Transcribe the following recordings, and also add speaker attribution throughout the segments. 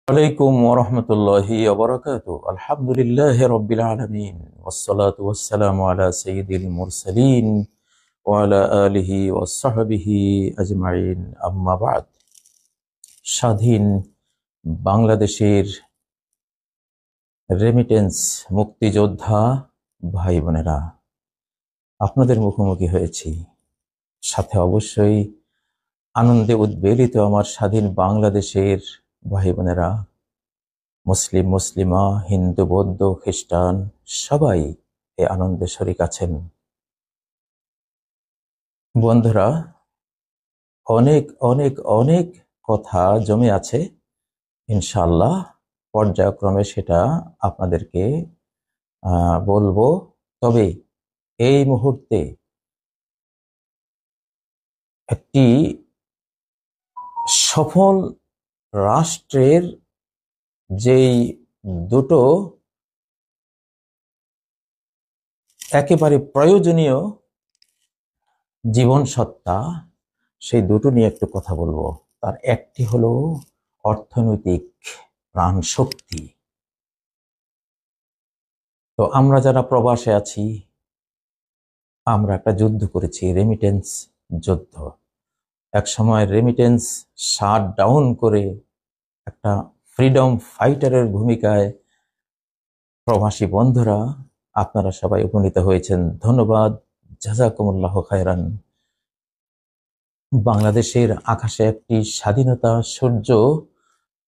Speaker 1: আলাইকুম ওরহমতুল্লাহি ওবরাকাতু। আলহামদুলিল্লাহি রাব্বিল আলামিন ওয়াসসালাতু ওয়াসসালামু আলা সাইয়্যিদিল মুরসালিন ওয়া আলা আলিহি ওয়া সাহবিহি আজমাইন, আম্মা বা'দ। স্বাধীন বাংলাদেশের রেমিটেন্স মুক্তিযোদ্ধা ভাই বোনেরা, আপনাদের মুখোমুখি হয়েছি। সাথে অবশ্যই আনন্দে উদ্বেলিত আমার স্বাধীন বাংলাদেশের ভাই বোনেরা, মুসলিম মুসলিমা, হিন্দু বৌদ্ধ খ্রিস্টান সবাই এই আনন্দে শরিক আছেন। বন্ধুরা, অনেক অনেক অনেক কথা জমে আছে। ইনশাআল্লাহ পর্যায়ক্রমে সেটা আপনাদেরকে বলবো। তবে এই মুহূর্তে একটি সফল রাষ্ট্রের যেই দুটো একেবারে প্রয়োজনীয় জীবন সত্তা, সেই দুটো নিয়ে একটু কথা বলবো। তার একটি হলো অর্থনৈতিক প্রাণ শক্তি। তো আমরা যারা প্রবাসে আছি, আমরা একটা যুদ্ধ করেছি, রেমিটেন্স যুদ্ধ। এক সময় রেমিটেন্স শাট ডাউন করে একটা ফ্রিডম ফাইটারের ভূমিকায় প্রবাসী বন্ধুরা আপনারা সবাই উপনীত হয়েছেন। ধন্যবাদ, জাযাকুমুল্লাহ খায়রান। বাংলাদেশের আকাশে একটি স্বাধীনতা সূর্য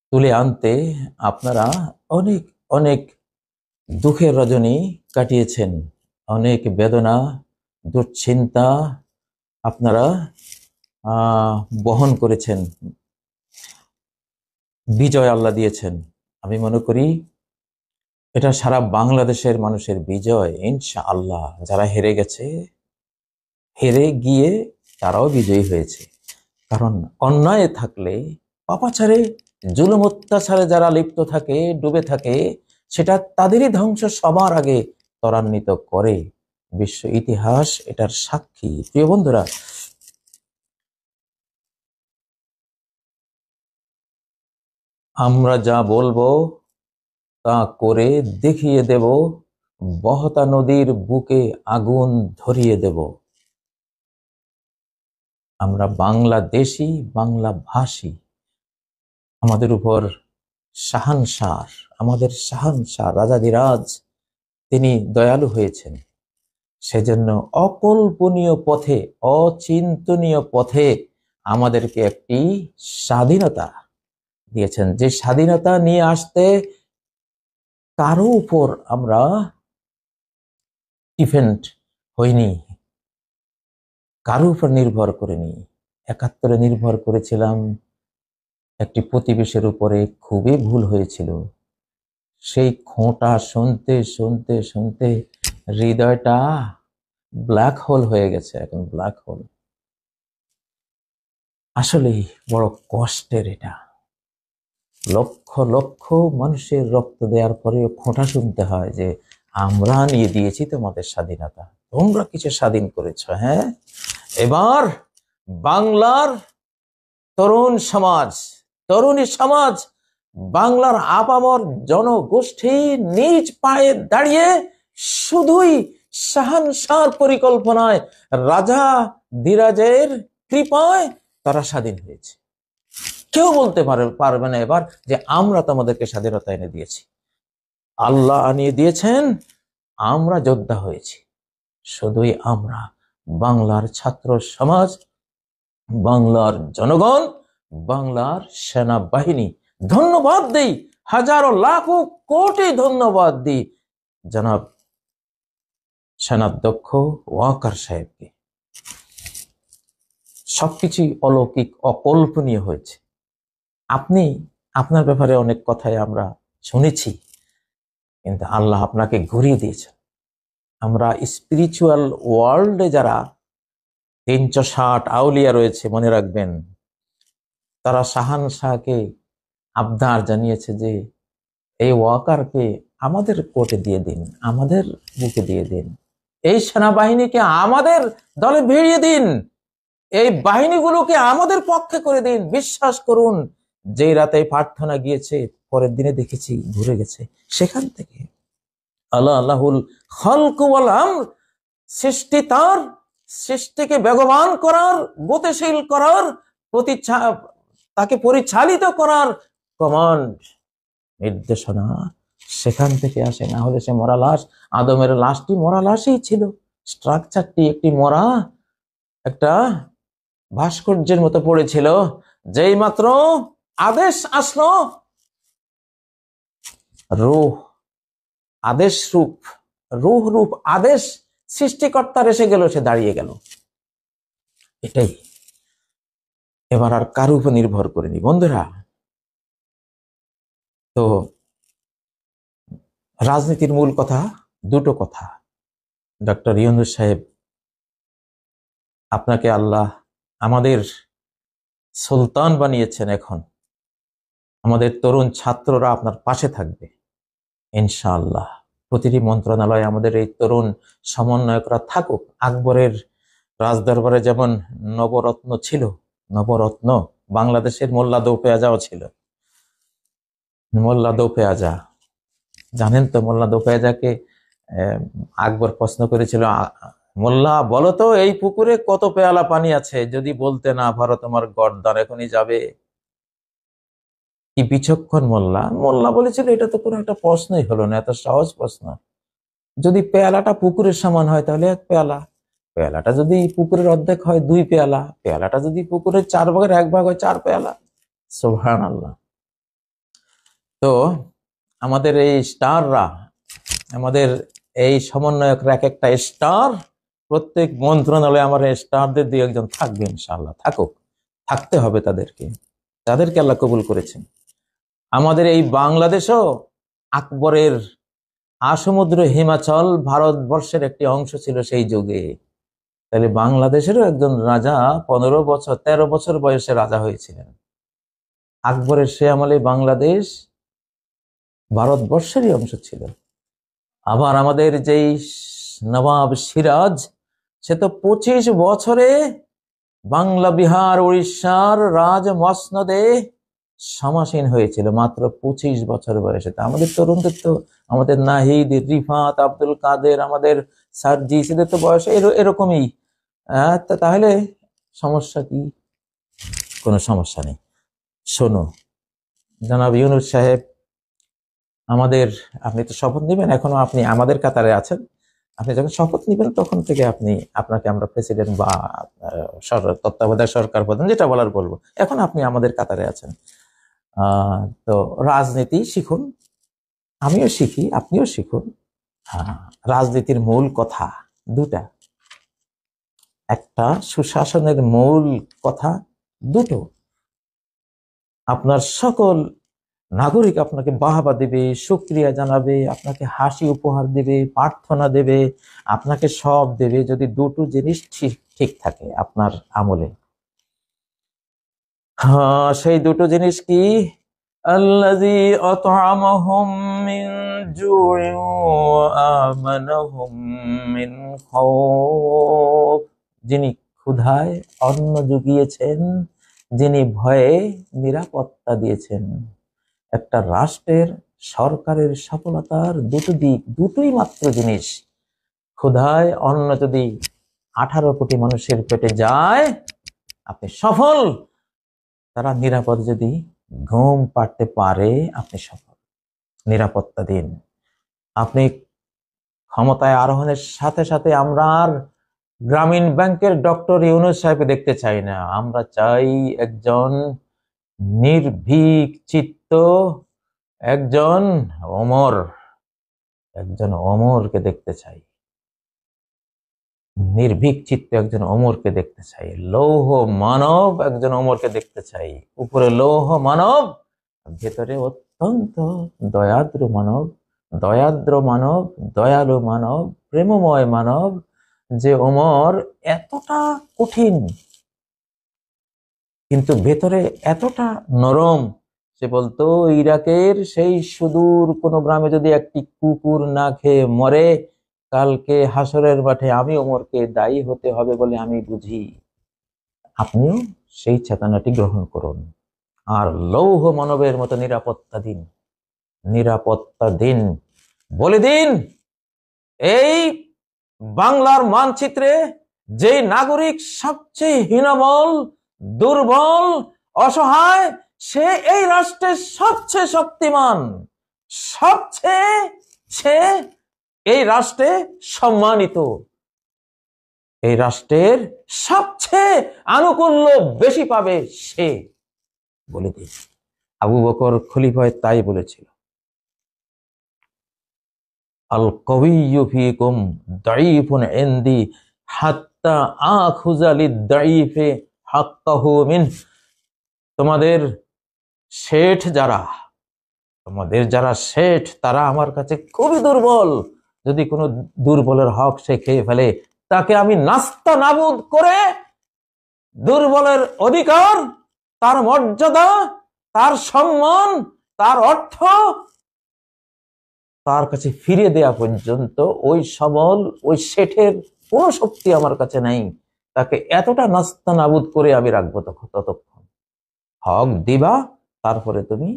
Speaker 1: তুলে আনতে আপনারা অনেক অনেক দুঃখের রজনী কাটিয়েছেন, অনেক বেদনা দুশ্চিন্তা আপনারা বহন করেছেন। বিজয় আল্লাহ দিয়েছেন। আমি মনে করি এটা সারা বাংলাদেশের মানুষের বিজয়, ইনশাআল্লাহ। যারা হেরে গেছে, হেরে গিয়ে তারাও বিজয়ী হয়েছে। কারণ অন্যায় থাকলে, পাপাচারে, জুলুম অত্যাচারে যারা লিপ্ত থাকে, ডুবে থাকে, সেটা তাদেরই ধ্বংস সবার আগে ত্বরান্বিত করে। বিশ্ব ইতিহাস এটার সাক্ষী। প্রিয় বন্ধুরা, আমরা যা বলবো তা করে দেখিয়ে দেব, বহতা নদীর বুকে আগুন ধরিয়ে দেব। আমরা বাংলাদেশী, বাংলা ভাষী। আমাদের উপর শাহানশাহ, আমাদের শাহানশাহ রাজাধিরাজ তিনি দয়ালু হয়েছেন। সেজন্য অকল্পনীয় পথে, অচিন্তনীয় পথে আমাদেরকে একটি স্বাধীনতা দিয়েছেন। যে স্বাধীনতা নিয়ে আসতে কারো উপর আমরা ডিপেন্ড হইনি, কারো উপর নির্ভর করিনি। ৭১ নির্ভর করেছিলাম একটি প্রতিবেশীর উপরে, খুবই ভুল হয়েছিল। সেই খোঁটা শুনতে শুনতে শুনতে হৃদয়টা ব্ল্যাক হোল হয়ে গেছে, এখন ব্ল্যাক হোল। আসলেই বড় কষ্টের এটা। লক্ষ লক্ষ মানুষের রক্ত দেওয়ার পরেও খোঁটা শুনতে হয় যে আমরা নিয়ে দিয়েছি তোমাদের স্বাধীনতা, তোমরা কিছু স্বাধীন করেছ। হ্যাঁ, এবার বাংলার তরুণ সমাজ, তরুণী সমাজ, বাংলার আপামর জনগোষ্ঠী নিজ পায়ে দাঁড়িয়ে শুধুই শাহানশাহর পরিকল্পনায়, রাজা ধীরাজের কৃপায় তারা স্বাধীন হয়েছে। কেউ বলতে পারবে না এবার যে আমরা তোমাদেরকে স্বাধীনতা এনে দিয়েছি। আল্লাহ আনিয়ে দিয়েছেন, আমরা যোদ্ধা হয়েছি। শুধুই আমরা, বাংলার ছাত্র সমাজ, বাংলার জনগণ, বাংলার সেনাবাহিনী। ধন্যবাদ দেই, হাজারো লাখো কোটি ধন্যবাদ দিই জনাব সেনাধ্যক্ষ ওয়াকার সাহেবকে। সবকিছুই অলৌকিক, অকল্পনীয় হয়েছে। আপনি, আপনার ব্যাপারে অনেক কথাই আমরা শুনেছি, কিন্তু আল্লাহ আপনাকে ঘুরিয়ে দিয়েছেন। আমরা স্পিরিচুয়াল ওয়ার্ল্ডে যারা ৩৬০ আউলিয়া রয়েছে, মনে রাখবেন, তারা শাহানশাহকে আবদার জানিয়েছে যে এই ওয়াকারকে আমাদের কোর্টে দিয়ে দিন, আমাদের বুকে দিয়ে দিন, এই সেনাবাহিনীকে আমাদের দলে ভিড়িয়ে দিন, এই বাহিনীগুলোকে আমাদের পক্ষে করে দিন। বিশ্বাস করুন, যেই রাতে প্রার্থনা গিয়েছে পরের দিনে দেখেছি ঘুরে গেছে। সেখান থেকে আল্লাহুল খালকু ওয়াল আমর, সৃষ্টি তার, সৃষ্টিকে বেগবান করার, গতিশীল করার, তাকে পরিচালিত করার কমান্ড, নির্দেশনা সেখান থেকে আসে। না হলে সে মরা লাশ, আদমের লাশটি মরা লাশই ছিল, স্ট্রাকচারটি একটি মরা একটা ভাস্কর্যের মতো পড়েছিল। যেই মাত্র আদেশ আসলো, রূহ আদেশ রূপ, রূহ রূপ আদেশ সৃষ্টিকর্তার এসে গেল, সে দাঁড়িয়ে গেল। এটাই এবার আর কার উপর নির্ভর করেনি বন্ধুরা। তো রাজনীতির মূল কথা দুটো কথা। ডক্টর ইউনূস সাহেব, আপনাকে আল্লাহ আমাদের সুলতান বানিয়েছেন। এখন আমাদের তরুণ ছাত্ররা আপনার পাশে থাকবে ইনশাআল্লাহ। প্রতিটি মন্ত্রণালয়ে আমাদের এই তরুণ সমন্বয়করা থাকুক। আকবরের রাজদরবারে যেমন নবরত্ন ছিল, নবরত্ন বাংলাদেশের মোল্লা দৌপেয়াজাও ছিল। মোল্লা দৌপেয়াজা জানেন তো, মোল্লা দৌপেয়াজাকে আকবর প্রশ্ন করেছিল, মোল্লা বলো তো এই পুকুরে কত পেয়ালা পানি আছে, যদি বলতে না পারো তোমার গর্দান এখনই যাবে। কি বিচক্ষণ মোল্লা! মোল্লা বলেছিল এটা তো কোনো একটা প্রশ্নই হলো না, এত সহজ প্রশ্ন। যদি পেয়ালাটা পুকুরের সমান হয় তাহলে এক পেয়ালা, পেয়ালাটা যদি পুকুরের অর্ধেক হয় 2 পেয়ালা, পেয়ালাটা যদি পুকুরের 4 ভাগের 1 ভাগ হয় 4 পেয়ালা। সুবহানাল্লাহ। তো আমাদের এই স্টাররা, আমাদের এই সমন্বয়করা এক একটা স্টার। প্রত্যেক মন্ত্রণালয়ে আমার স্টারদের 2-1 জন থাকবে ইনশাআল্লাহ। থাকুক, থাকতে হবে তাদেরকে, তাদেরকে আল্লাহ কবুল করেছেন। আমাদের এই বাংলাদেশও আকবরের আসমুদ্র হিমাচল ভারতবর্ষের একটি অংশ ছিল সেই যুগে। তাহলে বাংলাদেশেরও একজন রাজা 13 বছর বয়সে রাজা হয়েছিলেন। আকবরের সে আমলে বাংলাদেশ ভারতবর্ষেরই অংশ ছিল। আবার আমাদের যেই নবাব সিরাজ, সে তো 25 বছরে বাংলা, বিহার, উড়িষ্যার রাজ মসনদে সমাসীন হয়েছিল, মাত্র 25 বছর বয়সে। তা আমাদের তরুণদের তো, আমাদের নাহিদ, রিফাত, আব্দুল কাদের, আমাদের সার্জি, এদের তো বয়স এরকমই। তাহলে সমস্যা কি? কোনো সমস্যা নেই। শোনো জনাব ইউনূস সাহেব, আপনি তো শপথ নেবেন, এখনো আপনি আমাদের কাতারে আছেন। আপনি যখন শপথ নেবেন তখন থেকে আপনাকে আমরা প্রেসিডেন্ট বা তত্ত্বাবধায়ক সরকার প্রধান যেটা বলার বলবো। এখন আপনি আমাদের কাতারে আছেন। তো রাজনীতি শিখুন, আমিও শিখি, আপনিও শিখুন। রাজনীতির মূল কথা দুটা, একটা সুশাসনের মূল কথা দুটো। আপনার সকল নাগরিক আপনাকে বাহবা দেবে, শুকরিয়া জানাবে, আপনাকে হাসি উপহার দেবে, প্রার্থনা দেবে, আপনাকে সব দেবে, যদি দুটো জিনিস ঠিক থাকে আপনার আমলে। সেই দুটো জিনিস কি? আল্লাযী আত'আমাহুম মিন জু'ইন ওয়া আমানাহুম মিন খাউফ, যিনি ক্ষুধায় অন্ন জুগিয়েছেন, যিনি ভয়ে নিরাপত্তা দিয়েছেন। একটা রাষ্ট্রের, সরকারের সফলতার দুটো দিক, দুটোই মাত্র জিনিস। ক্ষুধায় অন্ন যদি 18 কোটি মানুষের পেটে যায়, আপনি সফল। তারা নিরাপদ যদি ঘুম পাড়তে পারে, আপনি সফল। নিরাপত্তা দিন। আপনি ক্ষমতায় আরোহণের সাথে সাথে আমরা আর গ্রামীণ ব্যাংকের ডক্টর ইউনূস সাহেব দেখতে চাই না। আমরা চাই একজন নির্ভীক চিত্ত, একজন অমরকে দেখতে চাই। নির্ভীক চিত্তে একজন অমরকে দেখতে চাই। লৌহ মানব একজন অমরকে দেখতে চাই। উপরে লৌহ মানব, ভেতরে অত্যন্ত দয়াদ্র মানব, দয়ালু মানব, প্রেমময় মানব। যে ওমর এতটা কঠিন কিন্তু ভেতরে এতটা নরম। সে বলতো, ইরাকের সেই সুদূর কোনো গ্রামে যদি একটি কুকুর না খেয়ে মরে, কালকে হাসরের মাঠে আমি ওমরকে দায়ী হতে হবে বলে আমি বুঝি। আপনিও সেই চেতনাটি গ্রহণ করুন। আর লৌহ মানবের মতো নিরাপত্তা দিন, নিরাপত্তা দিন। বলে দিন এই বাংলার মানচিত্রে যে নাগরিক সবচেয়ে হীনবল, দুর্বল, অসহায়, সে এই রাষ্ট্রের সবচেয়ে শক্তিমান, সবচেয়ে সে এই রাষ্ট্রে সম্মানিত, এই রাষ্ট্রের সবচেয়ে আনুকূল্য বেশি পাবে সে। বলে দিন। আবু বকর খলিফা তাই বলেছিল, আল কওয়িয়্যু ফীকুম দাঈফুন ইনদি হাত্তা আখুযা লিদ-দাঈফি হাক্কাহু মিন। তোমাদের শেঠ যারা, তোমাদের যারা শেঠ তারা আমার কাছে খুবই দুর্বল। যদি কোনো দুর্বলের হক সে খেয়ে ফেলে, তাকে আমি নাস্তা নাবুদ করে দুর্বলের অধিকার, তার মর্যাদা, তার সম্মান, তার অর্থ তার কাছে ফিরিয়ে দেয়া পর্যন্ত ওই সবল, ওই শেঠের কোনো শক্তি আমার কাছে নাই। তাকে এতটা নাস্তা নাবুদ করে আমি রাখবো ততক্ষণ। হক দিবা, তারপরে তুমি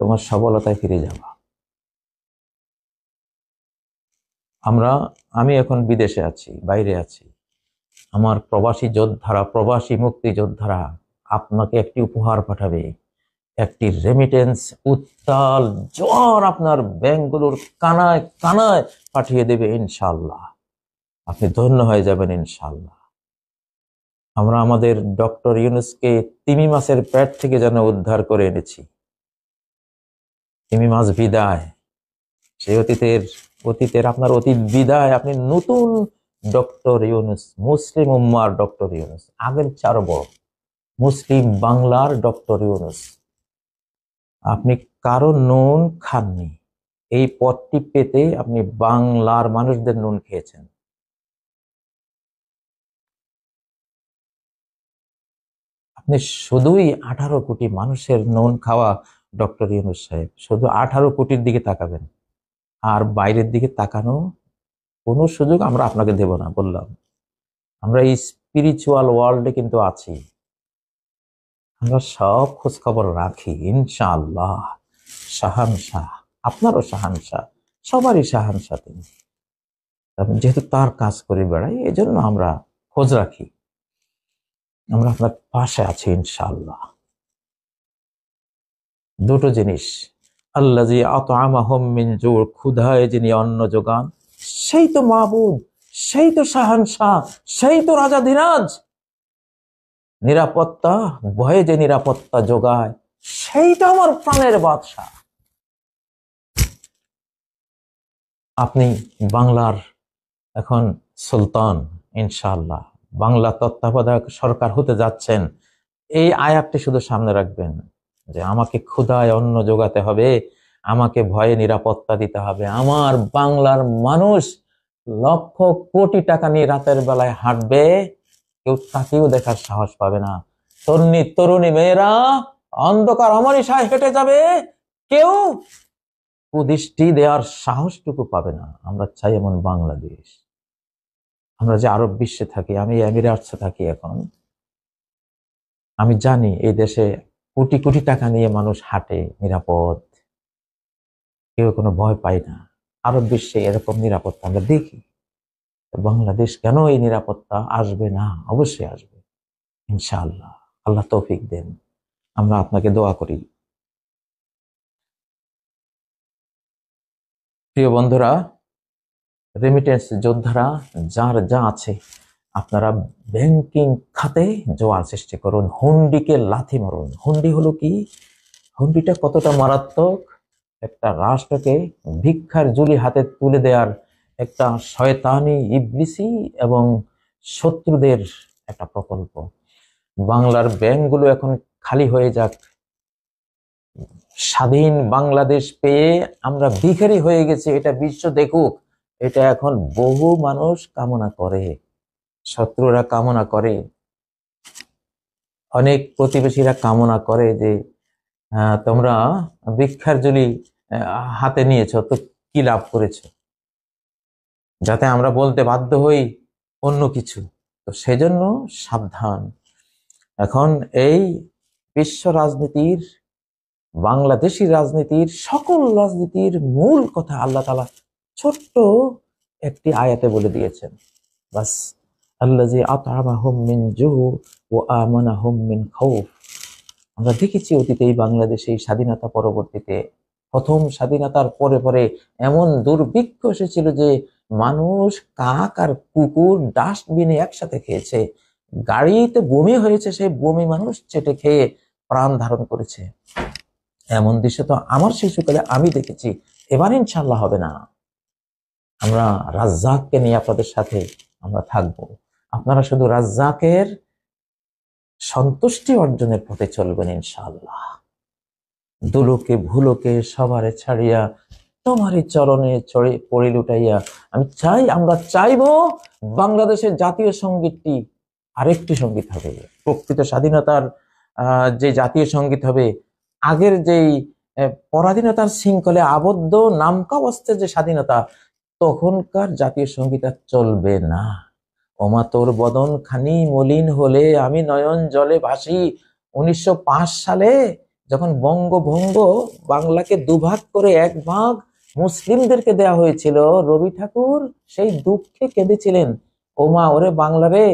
Speaker 1: তোমার সবলতায় ফিরে যাবা। আমি এখন বিদেশে আছি, বাইরে আছি। আমার প্রবাসী যোদ্ধারা, প্রবাসী মুক্তিযোদ্ধারা আপনাকে একটি উপহার পাঠাবে, একটি রেমিটেন্স উত্তাল জ্বর আপনার ব্যাংকগুলোর কানায় কানায় পাঠিয়ে দেবে ইনশাআল্লাহ। আপনি ধন্য হয়ে যাবেন ইনশাআল্লাহ। আমরা আমাদের ডক্টর ইউনূসকে তিমি মাছের পেট থেকে যেন উদ্ধার করে এনেছি। তিমি মাছ বিদায়, সেই অতীতের আপনার অতীত বিদায়। আপনি নতুন ডক্টর ইউনূস, মুসলিম উম্মার ডক্টর ইউনূস, আগের চার বড় মুসলিম বাংলার ডক্টর ইউনূস। আপনি কারো নুন খাননি, এই পদটি পেতে আপনি বাংলার মানুষদের নুন খেয়েছেন। আপনি শুধুই 18 কোটি মানুষের নুন খাওয়া ডক্টর ইউনূস সাহেব। শুধু 18 কোটির দিকে তাকাবেন, আর বাইরের দিকে তাকানো কোনো সুযোগ আমরা আপনাকে দেব না। বললাম আমরা এই স্পিরিচুয়াল ওয়ার্ল্ডে কিন্তু আছি, আমরা সব খোঁজ খবর রাখি ইনশাআল্লাহ। শাহানশাহ, আপনারও শাহানশাহ, সবারই শাহানশাহ তিনি। যেহেতু তার কাজ করে বেড়াই, এজন্য আমরা খোঁজ রাখি। আমরা আপনার পাশে আছি ইনশাআল্লাহ। দুটো জিনিস, আল্লাযী আত'আমাহুম মিন জু', ক্ষুধায় যিনি অন্ন যোগান, সেই তো মাবুদ, সেই তো শাহানশাহ, সেই তো রাজাধিরাজ। নিরাপত্তা, ভয়ে যে নিরাপত্তা যোগায়, সেই তো আমার প্রাণের বাদশা। আপনি বাংলার এখন সুলতান ইনশাআল্লাহ, বাংলা তত্ত্বাবধায়ক সরকার হতে যাচ্ছেন। এই আয়াতটি শুধু সামনে রাখবেন যে আমাকে ক্ষুধায় অন্ন যোগাতে হবে, আমাকে ভয়ে নিরাপত্তা দিতে হবে। আমার বাংলার মানুষ লক্ষ কোটি টাকা নিয়ে রাতের বেলায় হাঁটবে, কেউ তাকেও দেখার সাহস পাবে না। তরুণী তরুণী মেয়েরা অন্ধকার অমানিসায় হেঁটে যাবে, কেউ কুদৃষ্টি দেওয়ার সাহসটুকু পাবে না। আমরা চাই এমন বাংলাদেশ। আমরা যে আরব বিশ্বে থাকি, আমি এমিরেটসে থাকি এখন, আমি জানি এই দেশে কোটি কোটি টাকা নিয়ে মানুষ হাঁটে নিরাপদ, কেউ কোনো ভয় পায় না। আরব বিশ্বে এরকম নিরাপত্তা আমরা দেখি। বাংলাদেশ কেন এই নিরাপত্তা আসবে না? অবশ্যই আসবে ইনশাআল্লাহ। আল্লাহ তৌফিক দেন। আমরা আপনাকে দোয়া করি। প্রিয় বন্ধুরা, রেমিটেন্স যোদ্ধারা, যার যা আছে, আপনারা ব্যাংকিং খাতে জোয়ার সৃষ্টি করুন, হুন্ডিকে লাথি মারুন। হুন্ডি হলো কি? হুন্ডিটা কতটা মারাত্মক! একটা রাষ্ট্রকে ভিক্ষার ঝুলি হাতে তুলে দেওয়ার একটা শয়তানি, ইবলিসি এবং শত্রুদের একটা প্রকল্প। বাংলার ব্যাংকগুলো এখন খালি হয়ে যাক, স্বাধীন বাংলাদেশ পেয়ে আমরা ভিখারি হয়ে গেছি, এটা বিশ্ব দেখুক। এটা এখন বহু মানুষ কামনা করে, শত্রুরা কামনা করে, অনেক প্রতিবেশীরা কামনা করে যে তোমরা ভিক্ষার ঝুলি হাতে নিয়েছো, তো কি লাভ করেছো, যাতে আমরা বলতে বাধ্য হই অন্য কিছু। তো সেজন্য সাবধান। এখন এই বিশ্ব রাজনীতির, বাংলাদেশি রাজনীতির, সকল রাজনীতির মূল কথা আল্লাহ তাআলা ছোট্ট একটি আয়াতে বলে দিয়েছেন। বাস, আল্লাযী আত'আমাহুম মিন জু' ওয়া আমানাহুম মিন খাউফ। আমরা দেখেছি অতীতে এই বাংলাদেশে স্বাধীনতা পরবর্তীতে, প্রথম স্বাধীনতার পরে পরে এমন দুর্ভিক্ষ এসেছিল যে মানুষ কাক আর কুকুর ডাস্টবিনে একসাথে খেয়েছে, গাড়িতে বমি হয়েছে, সেই বমি মানুষ চেটে খেয়ে প্রাণ ধারণ করেছে। এমন দৃশ্য তো আমার শিশুকালে আমি দেখেছি। এবার ইনশাআল্লাহ হবে না। আমরা রাজ্জাককে নিয়ে আপনাদের সাথে আমরা থাকব। আপনারা শুধু রাজ্জাকের সন্তুষ্টি অর্জনের পথে চলবেন ইনশাআল্লাহ। দুলোকে ভুলোকে সবারে ছাড়িয়া তোমারই চরণে চড়ে পড়ি লুটাইয়া। আমি চাই, আমরা চাইবো বাংলাদেশের জাতীয় সঙ্গীতটি আরেকটি সঙ্গীত হবে, প্রকৃত স্বাধীনতার যে জাতীয় সঙ্গীত হবে। আগের যেই পরাধীনতার শৃঙ্খলে আবদ্ধ নামকাবস্থার যে স্বাধীনতা, তখনকার জাতীয় সঙ্গীত আর চলবে না। ওমা তোর বদন খানি মলিন হলে আমি নয়ন জলে ভাসি। 1905 সালে যখন বঙ্গভঙ্গ বাংলাকে দুভাগ করে এক ভাগ মুসলিমদেরকে দেয়া হয়েছিল, রবি ঠাকুর সেই দুঃখে কেঁদেছিলেন, ওমা ওরে বাংলা রে,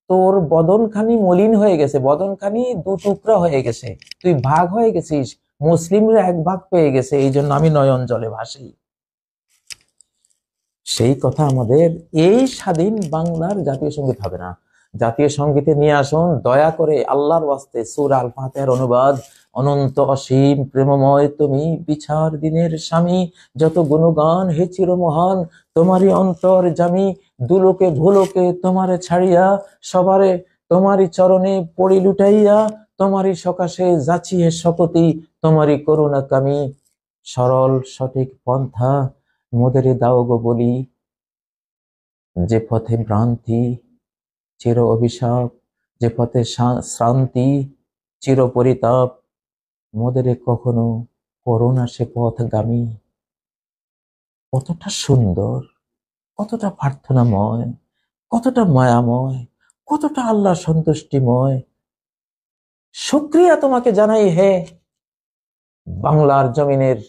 Speaker 1: তোর বদনখানি মলিন হয়ে গেছে, বদনখানি দু টুকরা হয়ে গেছে, তুই ভাগ হয়ে গেছিস, মুসলিমরা এক ভাগ পেয়ে গেছে, এই জন্য আমি নয়ন জলে ভাসি। সেই কথা আমাদের এই স্বাধীন বাংলার জাতীয় সঙ্গীত হবে না। জাতীয় সঙ্গীতে নিয়ে আসুন দয়া করে আল্লাহর ওয়াস্তে সূরা আল ফাতিহার অনুবাদ। অনন্ত অসীম প্রেমময় তুমি, বিচার দিনের স্বামী, যত গুণগান হে চিরমহান, তোমারই অন্তর জামি। দুলোকে ভুলোকে তোমারে ছাড়িয়া, সবারে তোমারই চরণে পড়ি লুটাইয়া, তোমারই সকাশে যাচিয়ে শপথি, তোমারই করুণা কামি। সরল সঠিক পন্থা মোদেরে দাও গো বলি, যে পথে ভ্রান্তি চির অভিশাপ, যে পথে শ্রান্তি চির পরিতাপ, মোদেরে কখনো করুণা সে পথগামী। কতটা সুন্দর, কতটা প্রার্থনাময়, কতটা মায়াময়, কতটা আল্লাহ সন্তুষ্টিময়। শুকরিয়া তোমাকে জানাই হে বাংলার জমিনের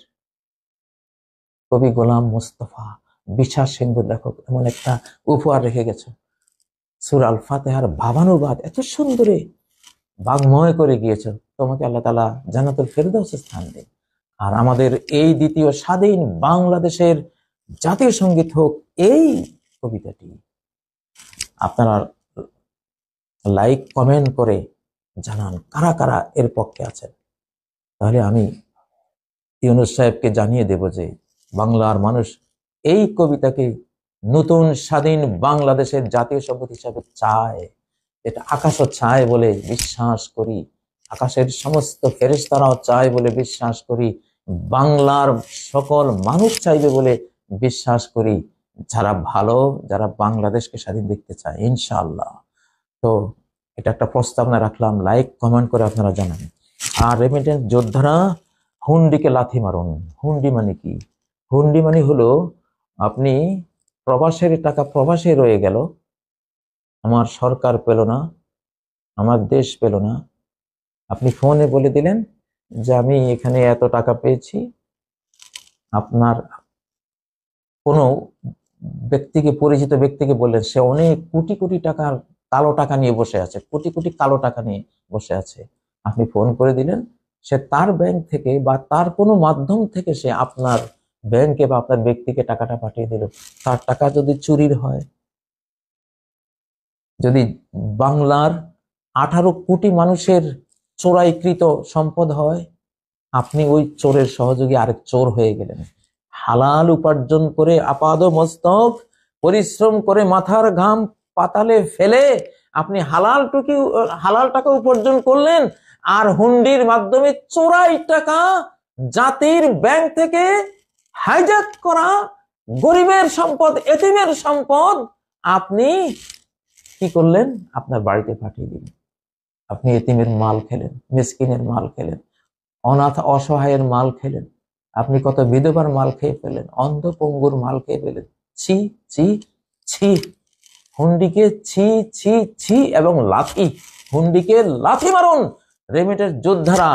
Speaker 1: কবি গোলাম মুস্তফা, বিশ্বাস সিন্ধু লেখক এমন একটা উপহার রেখে গেছে। সূরা আল ফাতিহার ভাবানুবাদ এত সুন্দরে বাগ্ময় করে গিয়েছে। তোমাকে আল্লাহ তাআলা জান্নাতুল ফেরদাউসে স্থান দেন। আর আমাদের এই দ্বিতীয় স্বাধীন বাংলাদেশের জাতীয় সঙ্গীত হোক এই কবিতাটি। আপনারা লাইক কমেন্ট করে জানান কারা কারা এর পক্ষে আছেন, তাহলে আমি ইউনূস সাহেবকে জানিয়ে দেব যে বাংলার মানুষ এই কবিতাকে নতুন স্বাধীন বাংলাদেশের জাতীয় সঙ্গীত হিসাবে চায়। এটা আকাশও চায় বলে বিশ্বাস করি, আকাশের সমস্ত ফেরেশতারাও চায় বলে বিশ্বাস করি, বাংলার সকল মানুষ চাইবে বলে বিশ্বাস করি, যারা ভালো, যারা বাংলাদেশকে স্বাধীন দেখতে চায় ইনশাআল্লাহ। তো এটা একটা প্রস্তাবনা রাখলাম, লাইক কমেন্ট করে আপনারা জানান। আর রেমিটেন্স যোদ্ধারা হুন্ডিকে লাথি মারুন। হুন্ডি মানে কি? হুন্ডি মানে হলো আপনি প্রবাসের টাকা প্রবাসে রয়ে গেল, আমার সরকার পেল না, আমার দেশ পেল না, আপনি ফোনে বলে দিলেন যে আমি এখানে এত টাকা পেয়েছি। আপনার কোনো ব্যক্তিকে, পরিচিত ব্যক্তিকে বললেন, সে অনেক কোটি কোটি টাকার কালো টাকা নিয়ে বসে আছে, কোটি কোটি কালো টাকা নিয়ে বসে আছে। আপনি ফোন করে দিলেন, সে তার ব্যাংক থেকে বা তার কোনো মাধ্যম থেকে সে আপনার ব্যাংকে বা আপনার ব্যক্তিকে টাকাটা পাঠিয়ে দিল। তার টাকা যদি চুরির হয়, যদি বাংলার 18 কোটি মানুষের চোরাইকৃত সম্পদ হয়, আপনি ওই চোরের সহযোগী আরেক চোর হয়ে গেলেন। হালাল উপার্জন করে আপাদ মস্তক পরিশ্রম করে মাথার ঘাম পাতালে ফেলে আপনি হালাল টাকা উপার্জন করলেন, আর হুন্ডির মাধ্যমে চোরাই টাকা জাতির ব্যাংক থেকে হাইজ্যাক করা গরিবের সম্পদ, এতিমের সম্পদ আপনি কি করলেন? আপনার বাড়িতে পাঠিয়ে দিলেন। আপনি এতিমের মাল খেলেন, মিসকিনের মাল খেলেন, অনাথ অসহায়ের মাল খেলেন, আপনি কত বিধবার মাল খেয়ে ফেলেন, অন্ধ পঙ্গুর মাল খেয়ে ফেলেন। ছি ছি ছি! হুন্ডিকে ছি ছি ছি এবং লাথি, হুন্ডিকে লাথি মারুন। রেমিটেন্স যোদ্ধারা,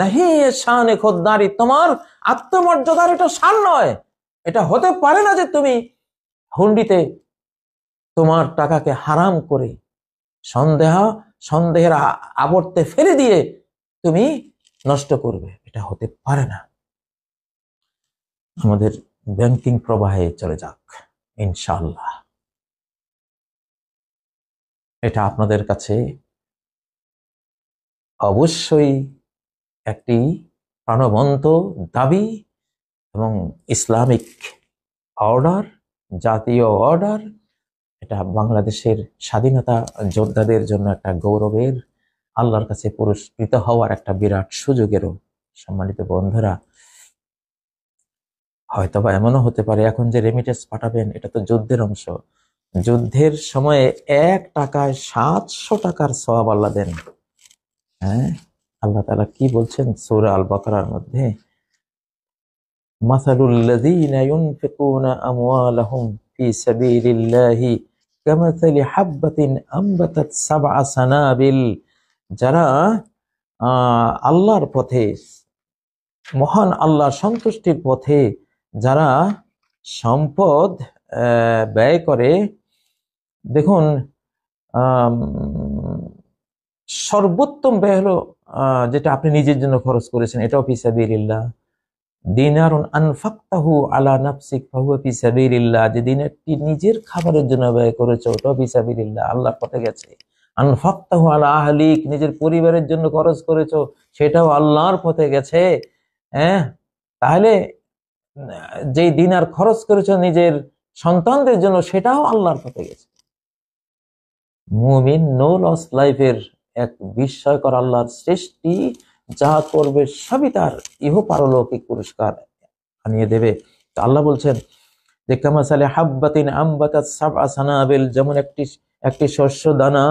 Speaker 1: নাহি এ শানে খোদ্দারি, তোমার আত্মমর্যাদার এটা শান নয়। এটা হতে পারে না যে তুমি হুন্ডিতে তোমার টাকাকে হারাম করে সন্দেহের আবর্তে ফেলে দিয়ে তুমি নষ্ট করবে, এটা হতে পারে না। আমাদের ব্যাংকিং প্রবাহে চলে যাক ইনশাআল্লাহ। এটা আপনাদের কাছে অবশ্যই একটি প্রাণবন্ত দাবি এবং ইসলামিক অর্ডার, জাতীয় অর্ডার। এটা বাংলাদেশের স্বাধীনতা যোদ্ধাদের জন্য একটা গৌরবের, আল্লাহর কাছে পুরস্কৃত হওয়ার একটা বিরাট সুযোগেরও। সম্মানিত বন্ধুরা, হয়তোবা এমনও হতে পারে এখন যে রেমিটেন্স পাঠাবেন এটা তো যুদ্ধের অংশ, যুদ্ধের সময়ে 1 টাকায় 700 টাকার সওয়াব আল্লাহ দেন। হ্যাঁ, আল্লাহ তাআলা কি বলছেন সূরা আল বাকারার মধ্যে, মাসালুল লাযীনা ইউনফিকুনা আমওয়ালাহুম ফি সাবিলিল্লাহি কামাসালি হাববাতিন আমবাতাত সাবআ সানাবিল। যারা আল্লাহর পথে, মহান আল্লাহর সন্তুষ্টির পথে যারা সম্পদ ব্যয় করে, দেখুন সর্বোত্তম ব্যয় হলো যেটা আপনি নিজের জন্য খরচ করেছেন, এটাও ফি সাবিলিল্লাহ। দিনারুন আনফাকতাহু আলা নাফসিক ফাহুয়া ফি সাবিলিল্লাহ, যে দিনারটি নিজের খাবারের জন্য ব্যয় করেছো ওটাও ফি সাবিলিল্লাহ, আল্লাহর পথে গেছে। আনফাকতাহু আলা আহলিক, নিজের পরিবারের জন্য খরচ করেছো সেটাও আল্লাহর পথে গেছে। হ্যাঁ, তাহলে যেই দিনার খরচ করেছো নিজের সন্তানদের জন্য সেটাও আল্লাহর পথে গেছে। মুমিন নো লস লাইফের এক বিস্ময়কর আল্লাহর সৃষ্টি, যা করবে সবই তার ইহপারলৌকিক পুরস্কার আনিয়ে দেবে। তো আল্লাহ বলছেন যে কামাসালে হাব্বাতিন আমবাতাত সাবআ সানাবিল, যেমন একটি শস্য দানা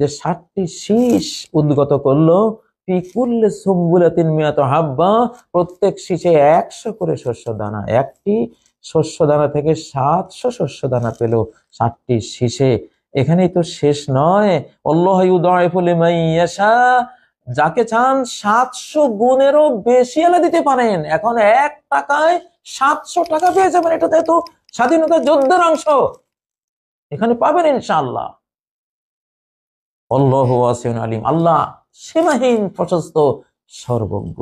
Speaker 1: যে 7টি শীষ উদ্গত করলো, ফি কুল্লি সুম্বুলাতিন মিয়াতু হাব্বা, প্রত্যেক শীষে 100 করে শস্য দানা। একটি শস্য দানা থেকে 700 শস্য দানা পেল 7টি শীষে। এখানেই তো শেষ নয়, আল্লাহু ইউদাইফু লিমান ইয়াশা, যাকে চান 700 গুণেরও বেশি আল্লাহ দিতে পারেন। এখন 1 টাকায় 700 টাকা পেয়ে যাবেন, এটাতে তো স্বাধীনতা যুদ্ধের অংশ, এখানে পাবেন ইনশাআল্লাহ। আল্লাহু ওয়াসিউন আলিম, আল্লাহ সীমাহীন প্রশস্ত, সর্বজ্ঞ।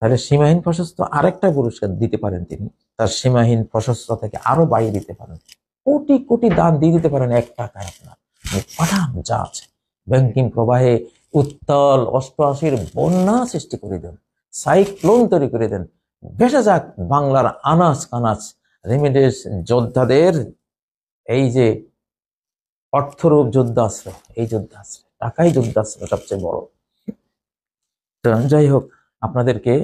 Speaker 1: তাহলে সীমাহীন প্রশস্ত আরেকটা পুরস্কার দিতে পারেন তিনি, তার সীমাহীন প্রশস্ততা থেকে আরো বাড়িয়ে দিতে পারেন, কোটি কোটি দান দিয়ে দিতে পারেন 1 টাকায়। আপনার পাঠান যা আছে, ব্যাংকিং প্রবাহে উত্তাল অষ্টআশির বন্যা সৃষ্টি করে দেন, সাইক্লোন তৈরি করে দেন, ভেসে যাক বাংলার আনাচ কানাচ রেমিটেন্স যোদ্ধাদের এই যে অর্থরূপ যুদ্ধাস্ত্র, এই যুদ্ধাস্ত্র, টাকাই যুদ্ধাস্ত্র সবচেয়ে বড়। তো যাই হোক, আপনাদেরকে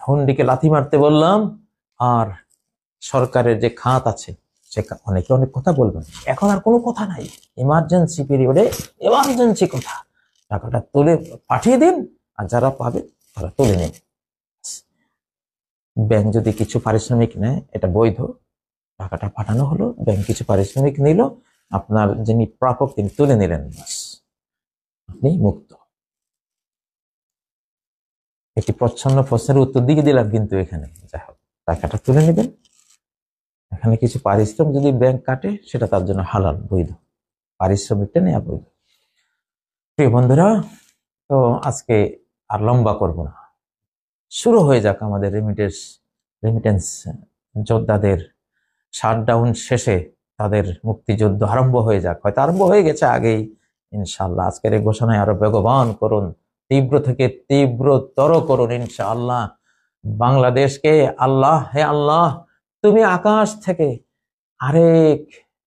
Speaker 1: হুন্ডিকে লাথি মারতে বললাম, আর সরকারের যে খাত আছে সে অনেকে অনেক কথা বলবেন, এখন আর কোনো কথা নাই, ইমার্জেন্সি পিরিয়ডে ইমার্জেন্সি কথা, টাকাটা তুলে পাঠিয়ে দিন, আর যারা পাবে তারা তুলে নিন। ব্যাংক যদি কিছু পারিশ্রমিক নেয় এটা বৈধ, টাকাটা পাঠানো হলো, ব্যাংক কিছু পারিশ্রমিক নিল, আপনার যিনি প্রাপক তিনি তুলে নিলেন, আপনি মুক্ত। একটি প্রচ্ছন্ন প্রশ্নের উত্তর দিয়ে দিলাম, কিন্তু এখানে যাই হোক টাকাটা তুলে নেবেন, এখানে কিছু পারিশ্রমিক যদি ব্যাংক কাটে সেটা তার জন্য হালাল, বৈধ, পারিশ্রমিকটা নেওয়া বৈধ। প্রিয় বন্ধুরা, তো আজকে আর লম্বা করব না, শুরু হয়ে যাক আমাদের রেমিটেন্স যোদ্ধাদের শাটডাউন শেষে তাদের মুক্তিযুদ্ধ আরম্ভ হয়ে যাক, হয়তো আরম্ভ হয়ে গেছে আগেই ইনশাআল্লাহ। আজকের এই ঘোষণায় আরো বেগবান করুন, তীব্র থেকে তীব্রতর করুন ইনশাআল্লাহ। বাংলাদেশকে আল্লাহ, হে আল্লাহ তুমি আকাশ থেকে আরেক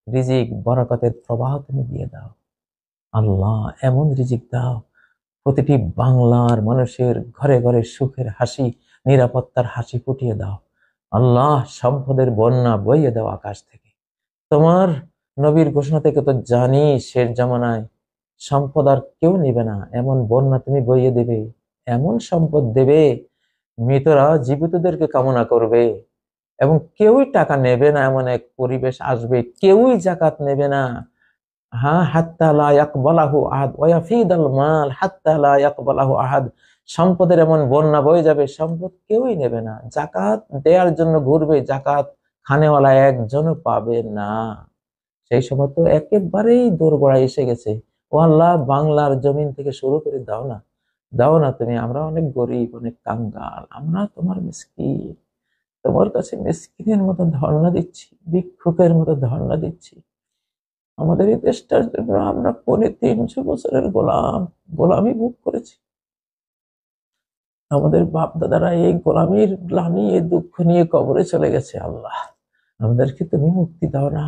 Speaker 1: রিজিক বরকতের প্রবাহ তুমি দিয়ে দাও আল্লাহ, এমন রিজিক দাও প্রতিটি বাংলার মানুষের ঘরে ঘরে সুখের হাসি, নিরাপত্তার হাসি ফুটিয়ে দাও আল্লাহ, সম্পদের বন্যা বইয়ে দাও আকাশ থেকে। তোমার নবীর ঘোষণা থেকে তো জানি শেষ জামানায় সম্পদ আর কেউ নিবে না, এমন বন্যা তুমি বইয়ে দেবে, এমন সম্পদ দেবে মৃতরা জীবিতদেরকে কামনা করবে, এবং কেউই টাকা নেবে না, এমন এক পরিবেশ আসবে, কেউই জাকাত নেবে না, হ্যাঁ, হাত্তা লা ইয়াকবালাহু আহাদ ওয়া ইয়াফিদাল মাল হাত্তা লা ইয়াকবালাহু আহাদ। সম্পদের এমন বন্যা বয়ে যাবে, সম্পদ কেউই নেবে না, জাকাত দেওয়ার জন্য ঘুরবে, জাকাত খানেওয়ালা একজনও পাবে না। সেই সময় তো একেবারেই দোরগোড়ায় এসে গেছে। ও আল্লাহ, বাংলার জমিন থেকে শুরু করে দাও না, দাও না তুমি, আমরা অনেক গরিব, অনেক কাঙ্গাল, আমরা তোমার মিসকিন, তোমার কাছে মিসকিনের মতো ধর্ণা দিচ্ছি, ভিক্ষুকের মতো ধর্ণা দিচ্ছি। আমাদের এই দেশটার জন্য আমরা 350 বছরের গোলামি ভোগ করেছি। আমাদের বাপ দাদারা এই গোলামির গ্লানি, এই দুঃখ নিয়ে কবরে চলে গেছে। আল্লাহ, আমাদেরকে তুমি মুক্তি দাও না,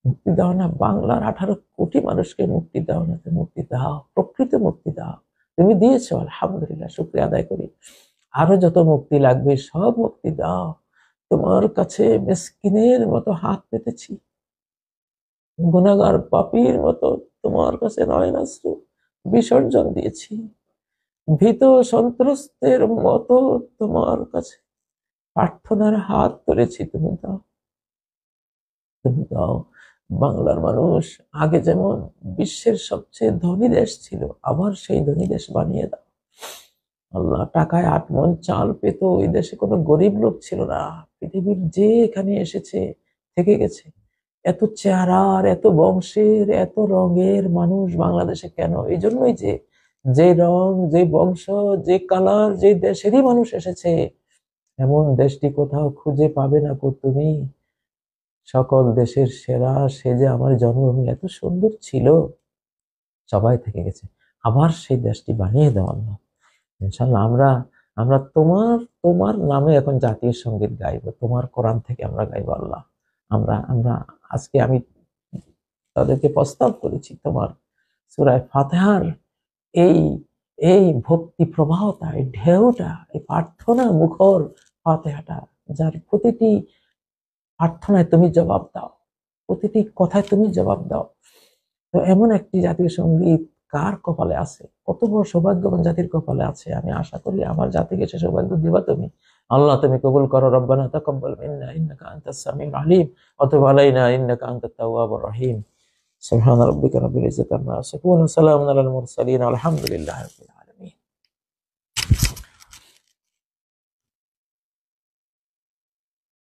Speaker 1: মুক্তি দাও না, বাংলার 18 কোটি মানুষকে মুক্তি দাও না, তুমি মুক্তি দাও, প্রকৃত মুক্তি দাও। তুমি দিয়েছো, আলহামদুলিল্লাহ, শুকরিয়া আদায় করি। আরো যত মুক্তি লাগবে সব মুক্তি দাও। তোমার কাছে মিসকিনের মতো হাত পেতেছি, গুনাহগার পাপীর মতো তোমার কাছে নয়নাশ্রু বিসর্জন দিয়েছি, ভীত সন্ত্রস্তের মতো তোমার কাছে প্রার্থনার হাত তুলেছি। তুমি দাও, তুমি দাও। বাংলার মানুষ আগে যেমন বিশ্বের সবচেয়ে ধনী দেশ ছিল, আবার সেই ধনী দেশ বানিয়ে দাও। আল্লাহ, টাকায় 8 মণ চাল পেত, ওই দেশে কোনো গরিব লোক ছিল না। পৃথিবীর যে এখানে এসেছে থেকে গেছে, এত চেহারার, এত বংশের, এত রঙের মানুষ বাংলাদেশে কেন? এই জন্যই যে, যে রং, যে বংশ, যে কালার, যে দেশেরই মানুষ এসেছে, এমন দেশটি কোথাও খুঁজে পাবে না কো তুমি। সকল দেশের সেরা, সে যে আমার জন্মভূমি এত সুন্দর ছিল, সবাই থেকে গেছে, আবার সেই দেশটি বানিয়ে দেওয়া। ইনশাল্লাহ আমরা আমরা তোমার তোমার নামে এখন জাতীয় সঙ্গীত গাইবো, তোমার কোরআন থেকে আমরা গাইবো। আল্লাহ, আমরা আমরা আজকে আমি তাদেরকে প্রস্তাব করেছি, তোমার সূরা ফাতিহার এই এই ভক্তি প্রবাহটা, এই ঢেউটা, এই প্রার্থনা মুখর ফাতিহাটা, যার প্রতিটি প্রার্থনায় তুমি জবাব দাও, প্রতিটি কথায় তুমি জবাব দাও। তো এমন একটি জাতীয় সঙ্গীত কার কপালে আছে? কত বড় সৌভাগ্যবান জাতির কপালে আছে। আমি আশা করি আমার জাতিকে সে সৌভাগ্য দিবা তুমি। আল্লাহ, তুমি কবুল করো। রব্বানা তাকাব্বাল মিন্না ইন্নাকা আনতাস সামিউল আলিম ওয়া তুব আলাইনা ইন্নাকা আনতাত তাওয়াবুর রহিম। সুবহান রাব্বিকা রাব্বিল ইজ্জাতি আম্মা ইয়াসিফুন ওয়া সালামুন আলাল মুরসালিন আলহামদুলিল্লাহি।